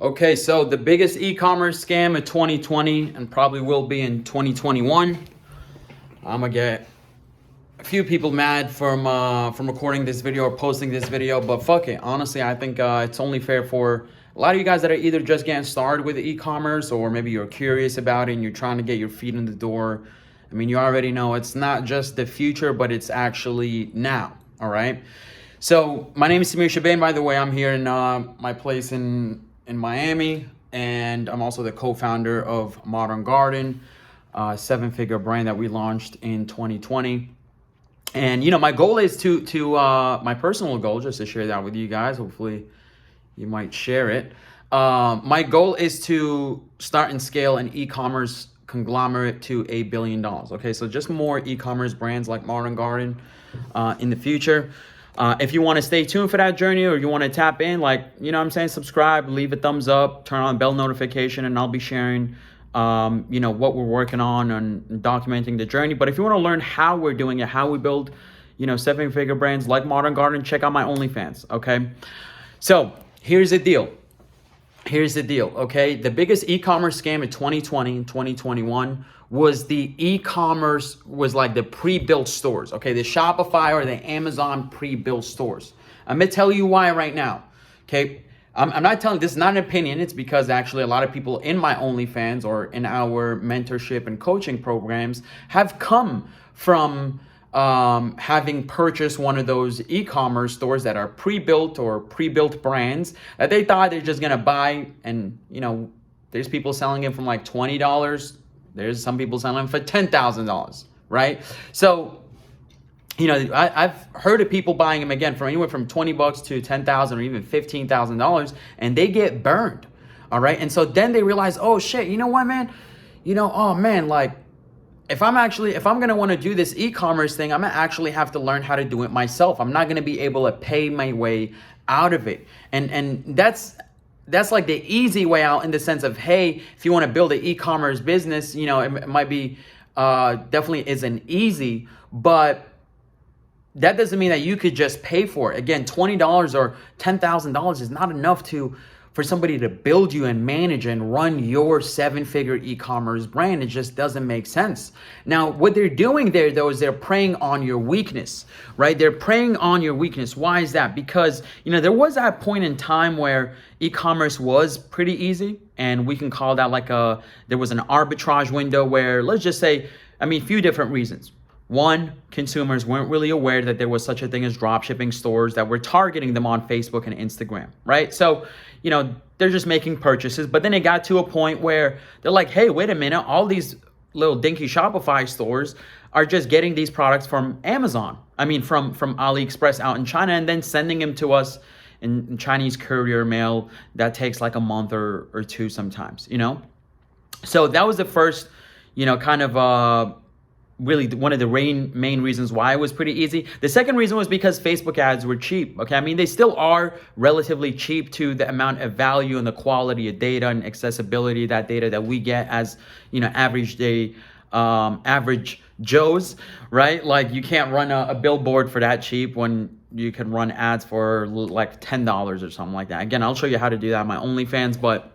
Okay, so the biggest e-commerce scam of 2020 and probably will be in 2021. I'm gonna get a few people mad from recording this video or posting this video, but fuck it. Honestly, I think it's only fair for a lot of you guys that are either just getting started with e-commerce or maybe you're curious about it and you're trying to get your feet in the door. I mean, you already know it's not just the future, but it's actually now. All right. So my name is SAMIR CHIBANE. By the way, I'm here in my place in Miami, and I'm also the co-founder of Modern Garden, a 7-figure brand that we launched in 2020. And you know, my goal is to my personal goal, just to share that with you guys. Hopefully, you might share it. My goal is to start and scale an e-commerce conglomerate to $1 billion. Okay, so just more e-commerce brands like Modern Garden in the future. If you want to stay tuned for that journey, or you want to tap in, like, you know what I'm saying, subscribe, leave a thumbs up, turn on bell notification, and I'll be sharing, you know, what we're working on and documenting the journey. But if you want to learn how we're doing it, how we build, you know, 7-figure brands like Modern Garden, check out my OnlyFans, okay? So here's the deal. Okay? The biggest e-commerce scam in 2020 and 2021 was the e-commerce, was like the pre-built stores, okay? The Shopify or the Amazon pre-built stores. I'm gonna tell you why right now, okay? I'm not telling, this is not an opinion. It's because actually a lot of people in my OnlyFans or in our mentorship and coaching programs have come from having purchased one of those e-commerce stores that are pre-built or pre-built brands that they thought they're just gonna buy. And you know, there's people selling it from like $20. There's some people selling them for $10,000, right? So, you know, I've heard of people buying them again from anywhere from $20 to $10,000 or even $15,000, and they get burned. All right. And so then they realize, oh shit, you know what, man? You know, oh man, like if I'm gonna want to do this e-commerce thing, I'm gonna actually have to learn how to do it myself. I'm not gonna be able to pay my way out of it. And that's like the easy way out, in the sense of, hey, if you want to build an e-commerce business, you know, it might be definitely isn't easy, but that doesn't mean that you could just pay for it. Again, $20 or $10,000 is not enough for somebody to build you and manage and run your 7-figure e-commerce brand. It just doesn't make sense. Now, what they're doing there, though, is they're preying on your weakness, right? They're preying on your weakness. Why is that? Because, you know, there was that point in time where e-commerce was pretty easy, and we can call that like there was an arbitrage window where, let's just say, I mean, a few different reasons. One, consumers weren't really aware that there was such a thing as dropshipping stores that were targeting them on Facebook and Instagram, right? So, you know, they're just making purchases, but then it got to a point where they're like, hey, wait a minute, all these little dinky Shopify stores are just getting these products from Amazon. I mean, from AliExpress out in China, and then sending them to us in Chinese courier mail that takes like a month or two sometimes, you know? So that was the first, you know, kind of really one of the main reasons why it was pretty easy. The second reason was because Facebook ads were cheap, okay? I mean, they still are relatively cheap to the amount of value and the quality of data and accessibility of that data that we get as, you know, average Joes, right? Like, you can't run a billboard for that cheap when you can run ads for like $10 or something like that. Again, I'll show you how to do that on my OnlyFans, but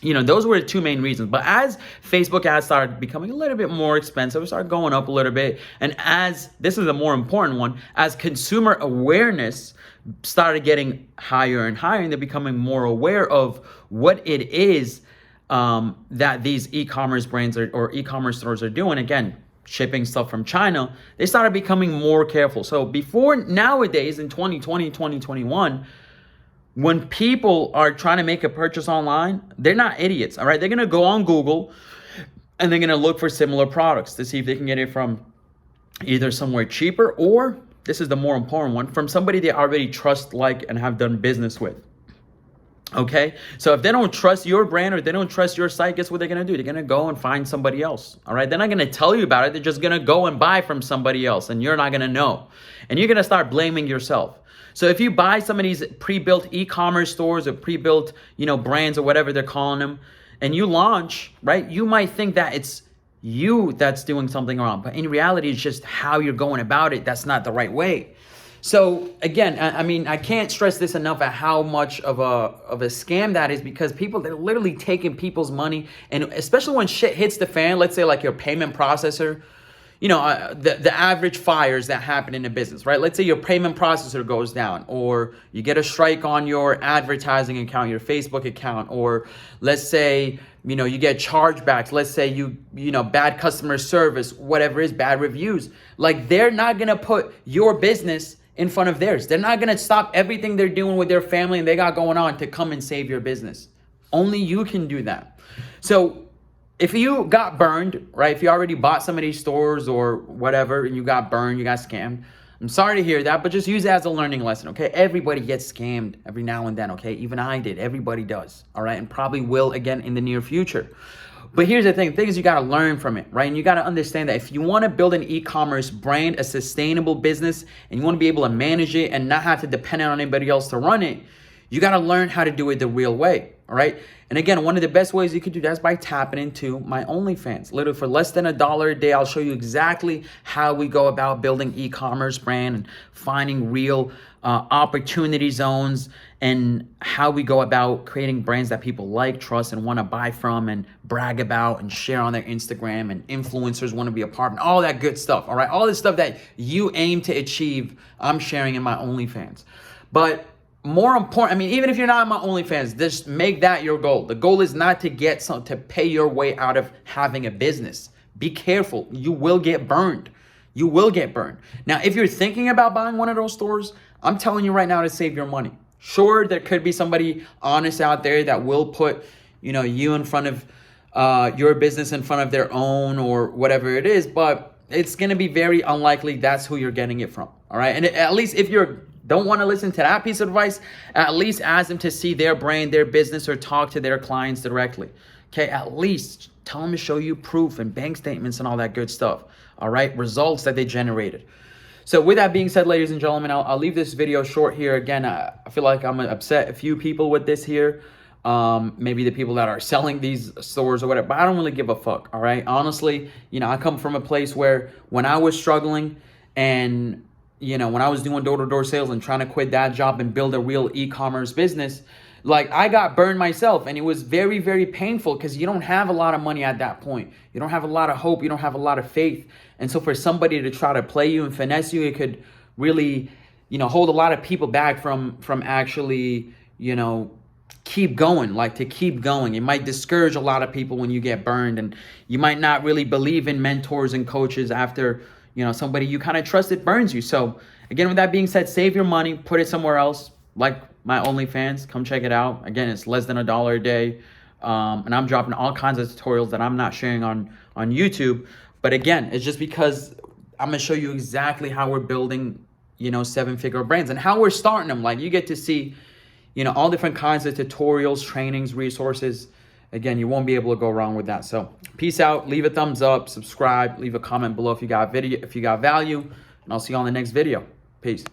you know, those were the two main reasons. But as Facebook ads started becoming a little bit more expensive, it started going up a little bit. And as, this is a more important one, as consumer awareness started getting higher and higher, and they're becoming more aware of what it is that these e-commerce brands or e-commerce stores are doing, again, shipping stuff from China, they started becoming more careful. So before, nowadays in 2020, 2021, when people are trying to make a purchase online, they're not idiots, all right? They're gonna go on Google and they're gonna look for similar products to see if they can get it from either somewhere cheaper, or, this is the more important one, from somebody they already trust, like, and have done business with, okay? So if they don't trust your brand or they don't trust your site, guess what they're gonna do? They're gonna go and find somebody else, all right? They're not gonna tell you about it. They're just gonna go and buy from somebody else, and you're not gonna know. And you're gonna start blaming yourself. So if you buy some of these pre-built e-commerce stores or pre-built, you know, brands or whatever they're calling them, and you launch, right, you might think that it's you that's doing something wrong. But in reality, it's just how you're going about it. That's not the right way. So again, I mean, I can't stress this enough at how much of a scam that is, because people, they're literally taking people's money, and especially when shit hits the fan, let's say like your payment processor, you know, the average fires that happen in a business, right? Let's say your payment processor goes down, or you get a strike on your advertising account, your Facebook account, or let's say, you know, you get chargebacks. Let's say you know, bad customer service, whatever it is, bad reviews. Like, they're not going to put your business in front of theirs. They're not going to stop everything they're doing with their family and they got going on to come and save your business. Only you can do that. So if you got burned, right? If you already bought some of these stores or whatever and you got burned, you got scammed, I'm sorry to hear that, but just use it as a learning lesson, okay? Everybody gets scammed every now and then, okay? Even I did. Everybody does, all right? And probably will again in the near future. But here's the thing is you got to learn from it, right? And you got to understand that if you want to build an e-commerce brand, a sustainable business, and you want to be able to manage it and not have to depend on anybody else to run it, you got to learn how to do it the real way, all right? And again, one of the best ways you could do that is by tapping into my OnlyFans. Literally for less than $1 a day, I'll show you exactly how we go about building e-commerce brand and finding real opportunity zones, and how we go about creating brands that people like, trust, and want to buy from and brag about and share on their Instagram, and influencers want to be a part of, all that good stuff, all right? All this stuff that you aim to achieve, I'm sharing in my OnlyFans. But more important, I mean, even if you're not in my OnlyFans, just make that your goal. The goal is not to get some, to pay your way out of having a business. Be careful. You will get burned. You will get burned. Now, if you're thinking about buying one of those stores, I'm telling you right now to save your money. Sure, there could be somebody honest out there that will put, you know, you in front of your business in front of their own or whatever it is, but it's going to be very unlikely that's who you're getting it from. All right. And at least if you're don't want to listen to that piece of advice, at least ask them to see their brand, their business, or talk to their clients directly. Okay, at least tell them to show you proof and bank statements and all that good stuff. All right, results that they generated. So with that being said, ladies and gentlemen, I'll leave this video short here. Again, I feel like I'm gonna upset a few people with this here. Maybe the people that are selling these stores or whatever, but I don't really give a fuck. All right, honestly, you know, I come from a place where when I was struggling and you know, when I was doing door-to-door sales and trying to quit that job and build a real e-commerce business, like I got burned myself, and it was very, very painful because you don't have a lot of money at that point. You don't have a lot of hope. You don't have a lot of faith. And so for somebody to try to play you and finesse you, it could really, you know, hold a lot of people back from actually, you know, keep going, like to keep going. It might discourage a lot of people when you get burned, and you might not really believe in mentors and coaches after, you know, somebody you kind of trusted burns you. So again, with that being said, save your money, put it somewhere else, like my OnlyFans. Come check it out. Again, it's less than $1 a day. And I'm dropping all kinds of tutorials that I'm not sharing on YouTube. But again, it's just because I'm going to show you exactly how we're building, you know, 7-figure brands and how we're starting them. Like, you get to see, you know, all different kinds of tutorials, trainings, resources. Again, you won't be able to go wrong with that. So peace out. Leave a thumbs up, subscribe, leave a comment below if you got value, and I'll see you on the next video. Peace.